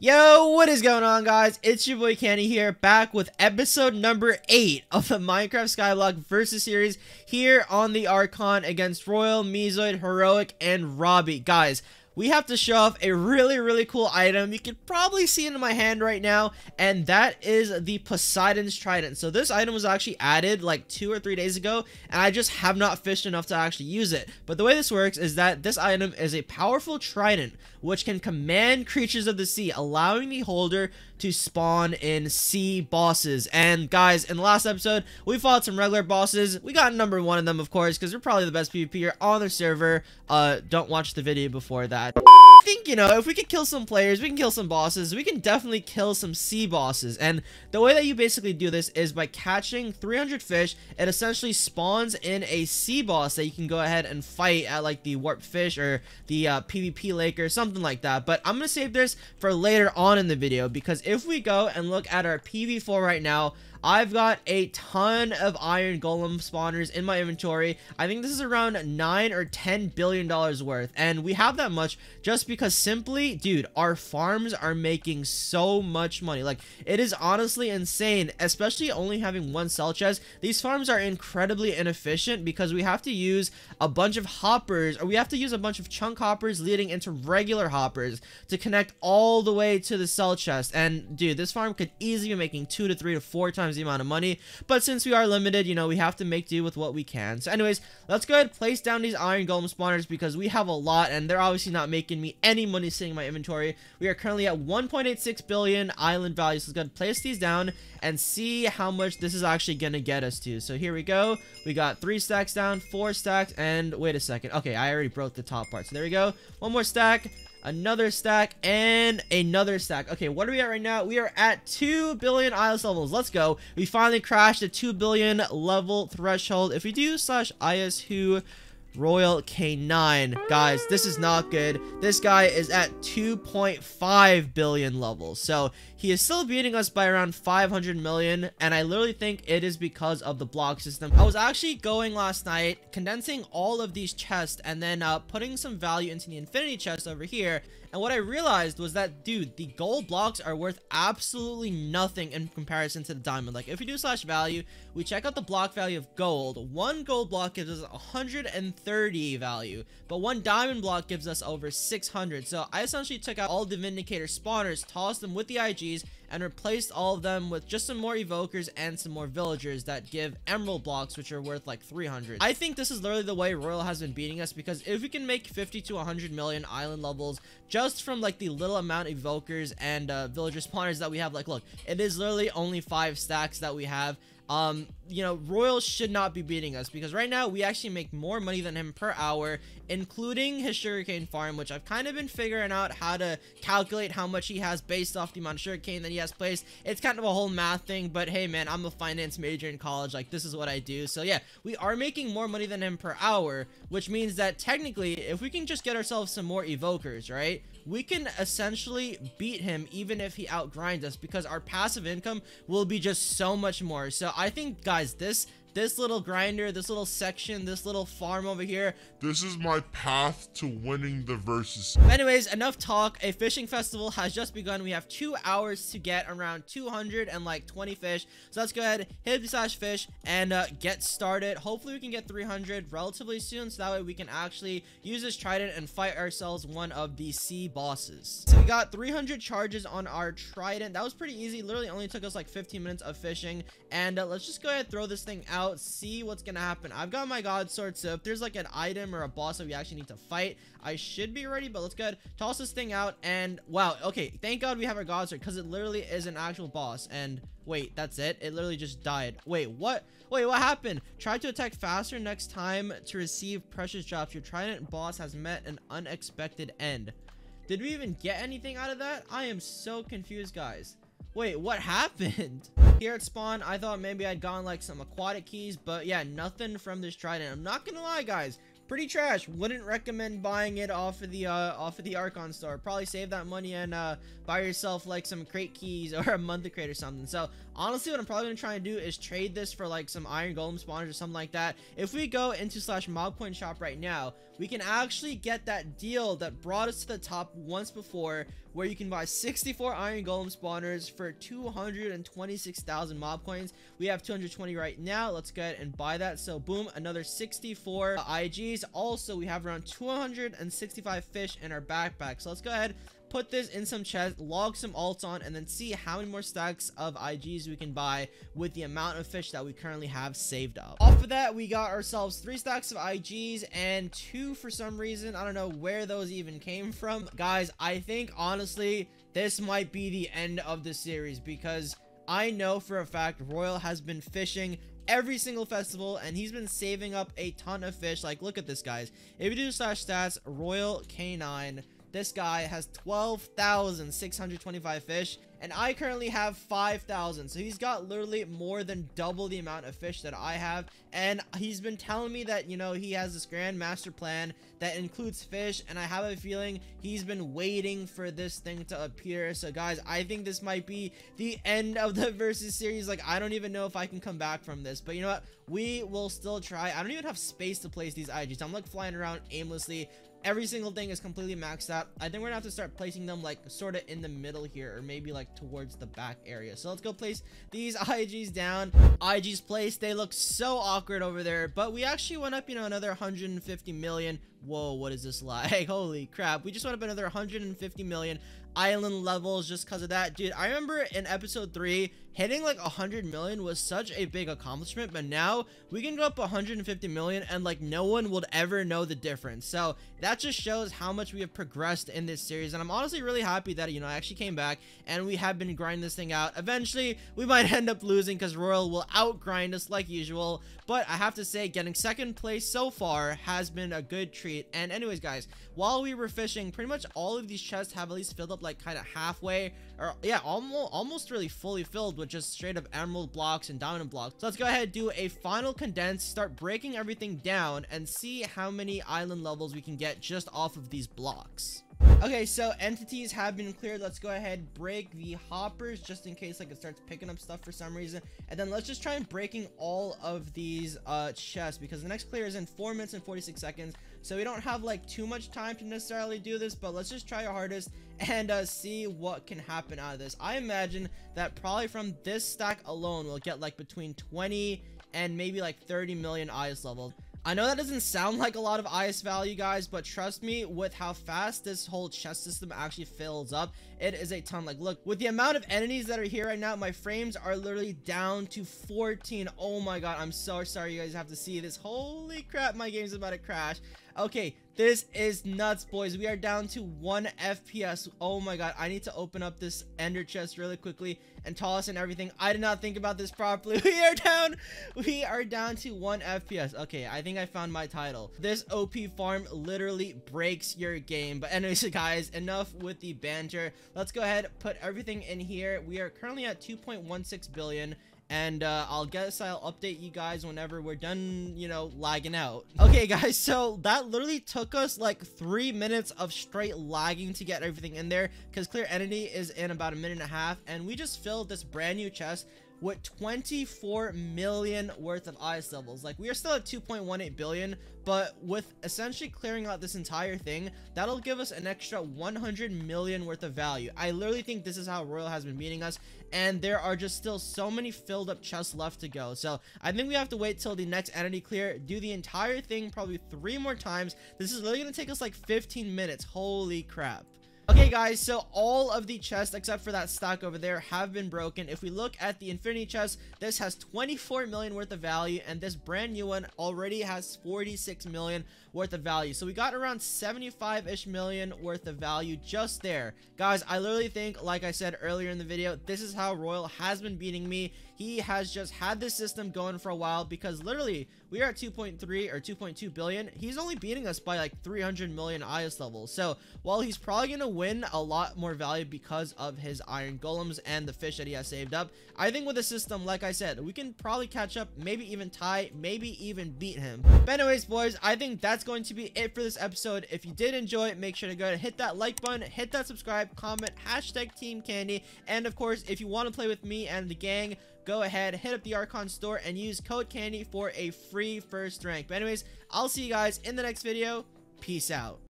Yo, what is going on, guys? It's your boy Candy here, back with episode number 8 of the Minecraft Skyblock versus series here on the Archon against Royal, Meezoid, Heroic, and Robbie. Guys, we have to show off a really cool item. You can probably see it in my hand right now, and that is the Poseidon's Trident. So this item was actually added like 2 or 3 days ago, and I just have not fished enough to actually use it. But the way this works is that this item is a powerful trident which can command creatures of the sea, allowing the holder to spawn in sea bosses. And guys, in the last episode, we fought some regular bosses. We got number 1 of them, of course, because we're probably the best PvPer on the server. Don't watch the video before that. I think, you know, if we could kill some players, we can kill some bosses, we can definitely kill some sea bosses. And the way that you basically do this is by catching 300 fish. It essentially spawns in a sea boss that you can go ahead and fight at like the warped fish or the PvP lake or something like that. But I'm gonna save this for later on in the video, because if we go and look at our PV4 right now, I've got a ton of iron golem spawners in my inventory. I think this is around $9 or $10 billion worth, and we have that much just because simply, dude, our farms are making so much money. Like, it is honestly insane, especially only having 1 cell chest. These farms are incredibly inefficient because we have to use a bunch of hoppers, or we have to use a bunch of chunk hoppers leading into regular hoppers to connect all the way to the cell chest. And dude, this farm could easily be making 2 to 3 to 4 times the amount of money, but since we are limited, you know, we have to make do with what we can. So anyways, let's go ahead and place down these iron golem spawners because we have a lot, and they're obviously not making me any money sitting in my inventory. We are currently at 1.86 billion island value, so let's go ahead and place these down and see how much this is actually gonna get us to. So here we go. We got 3 stacks down, 4 stacks, and wait a second. Okay, I already broke the top part, so there we go. 1 more stack, another stack, and another stack. Okay, what are we at right now? We are at 2 billion IS levels. Let's go. We finally crashed the 2 billion level threshold. If we do /IS Royal K9, guys, this is not good. This guy is at 2.5 billion levels, so he is still beating us by around 500 million, and I literally think it is because of the block system. I was actually going last night, condensing all of these chests, and then putting some value into the infinity chest over here, and what I realized was that, dude, the gold blocks are worth absolutely nothing in comparison to the diamond. Like, if we do /value, we check out the block value of gold. 1 gold block gives us 130 value, but 1 diamond block gives us over 600. So I essentially took out all the Vindicator spawners, tossed them with the IGs, and replaced all of them with just some more evokers and some more villagers that give emerald blocks, which are worth like 300. I think this is literally the way Royal has been beating us, because if we can make 50 to 100 million island levels just from like the little amount of evokers and villager spawners that we have, like, look, it is literally only 5 stacks that we have. You know, Royal should not be beating us, because right now we actually make more money than him per hour, including his sugarcane farm, which I've kind of been figuring out how to calculate how much he has based off the amount of sugarcane that he has placed. It's kind of a whole math thing, but hey man, I'm a finance major in college, like, this is what I do. So yeah, we are making more money than him per hour, which means that technically, if we can just get ourselves some more evokers, right, we can essentially beat him even if he outgrinds us, because our passive income will be just so much more. So I think, guys, this little grinder, this little section, this little farm over here, this is my path to winning the versus. Anyways, enough talk. A fishing festival has just begun. We have 2 hours to get around 220 fish. So let's go ahead, hit the /fish, and get started. Hopefully we can get 300 relatively soon, so that way we can actually use this trident and fight ourselves one of the sea bosses. So we got 300 charges on our trident. That was pretty easy. Literally only took us like 15 minutes of fishing. And let's just go ahead and throw this thing out, see what's gonna happen. I've got my god sword, so if there's like an item or a boss that we actually need to fight, I should be ready. But let's go ahead, toss this thing out, and wow, okay, thank god we have our god sword, because it literally is an actual boss. And wait, that's it? It literally just died. Wait, what? Wait, what happened? Try to attack faster next time to receive precious drops. Your trident boss has met an unexpected end. Did we even get anything out of that? I am so confused, guys. Wait, what happened? Here at spawn, I thought maybe I'd gotten like some aquatic keys, but yeah, nothing from this trident. I'm not gonna lie, guys, pretty trash. Wouldn't recommend buying it off of the Archon store. Probably save that money and buy yourself like some crate keys or a monthly crate or something. So honestly, what I'm probably gonna try and do is trade this for like some iron golem spawners or something like that. If we go into /mobcoin shop right now, we can actually get that deal that brought us to the top once before, where you can buy 64 iron golem spawners for 226,000 mob coins. We have 220 right now. Let's go ahead and buy that. So boom, another 64 IGs. Also, we have around 265 fish in our backpack. So let's go ahead, put this in some chests, log some alts on, and then see how many more stacks of IGs we can buy with the amount of fish that we currently have saved up. Off of that, we got ourselves 3 stacks of IGs and 2 for some reason. I don't know where those even came from. Guys, I think honestly, this might be the end of the series, because I know for a fact Royal has been fishing every single festival and he's been saving up a ton of fish. Like, look at this, guys. If you do /stats, Royal K9, this guy has 12,625 fish, and I currently have 5,000. So he's got literally more than double the amount of fish that I have. And he's been telling me that, you know, he has this grand master plan that includes fish, and I have a feeling he's been waiting for this thing to appear. So guys, I think this might be the end of the versus series. Like, I don't even know if I can come back from this, but you know what, we will still try. I don't even have space to place these IGs. I'm like flying around aimlessly. Every single thing is completely maxed out. I think we're gonna have to start placing them like sort of in the middle here, or maybe like towards the back area. So let's go place these IGs down. IGs placed. They look so awkward over there, but we actually went up, you know, another 150 million. Whoa, what is this like? Holy crap. We just went up another 150 million island levels just because of that. Dude, I remember in episode 3, hitting like 100 million was such a big accomplishment, but now we can go up 150 million and like no one would ever know the difference. So that just shows how much we have progressed in this series, and I'm honestly really happy that, you know, I actually came back and we have been grinding this thing out. Eventually we might end up losing because Royal will outgrind us like usual, but I have to say, getting second place so far has been a good treat. And anyways, guys, while we were fishing, pretty much all of these chests have at least filled up like kind of halfway, or yeah, almost really fully filled with just straight up emerald blocks and diamond blocks. So let's go ahead, do a final condense, start breaking everything down, and see how many island levels we can get just off of these blocks. Okay, so entities have been cleared. Let's go ahead, break the hoppers just in case like it starts picking up stuff for some reason, and then let's just try and breaking all of these chests, because the next clear is in 4 minutes and 46 seconds, so we don't have like too much time to necessarily do this, but let's just try our hardest and see what can happen out of this. I imagine that probably from this stack alone we'll get like between 20 and maybe like 30 million IS levels. I know that doesn't sound like a lot of IS value, guys, but trust me, with how fast this whole chest system actually fills up, it is a ton. Like, look, with the amount of enemies that are here right now, my frames are literally down to 14. Oh my god, I'm so sorry you guys have to see this. Holy crap, my game's about to crash. Okay, this is nuts, boys. We are down to 1 FPS. Oh my god, I need to open up this ender chest really quickly and toss and everything. I did not think about this properly. We are down to 1 FPS. Okay, I think I found my title. This OP farm literally breaks your game. But anyways, guys, enough with the banter. Let's go ahead, put everything in here. We are currently at 2.16 billion. And I'll update you guys whenever we're done, you know, lagging out. Okay, guys, so that literally took us like 3 minutes of straight lagging to get everything in there, because clear entity is in about a minute and a half, and we just filled this brand new chest with 24 million worth of IS levels. Like, we are still at 2.18 billion, but with essentially clearing out this entire thing, that'll give us an extra 100 million worth of value. I literally think this is how Royal has been beating us, and there are just still so many filled up chests left to go. So I think we have to wait till the next entity clear, do the entire thing probably 3 more times. This is literally gonna take us like 15 minutes. Holy crap. Okay, guys, so all of the chests except for that stack over there have been broken. If we look at the infinity chest, this has 24 million worth of value, and this brand new one already has 46 million worth of value. So we got around 75-ish million worth of value just there. Guys, I literally think, like I said earlier in the video, this is how Royal has been beating me. He has just had this system going for a while, because literally we are at 2.3 or 2.2 billion. He's only beating us by like 300 million IS levels. So while he's probably gonna win a lot more value because of his iron golems and the fish that he has saved up, I think with the system, like I said, we can probably catch up, maybe even tie, maybe even beat him. But anyways, boys, I think that's going to be it for this episode. If you did enjoy it, make sure to go ahead and hit that like button, hit that subscribe, comment, #TeamCandy, and of course, if you want to play with me and the gang, go ahead, hit up the Archon store and use code Candy for a free first rank. But anyways, I'll see you guys in the next video. Peace out.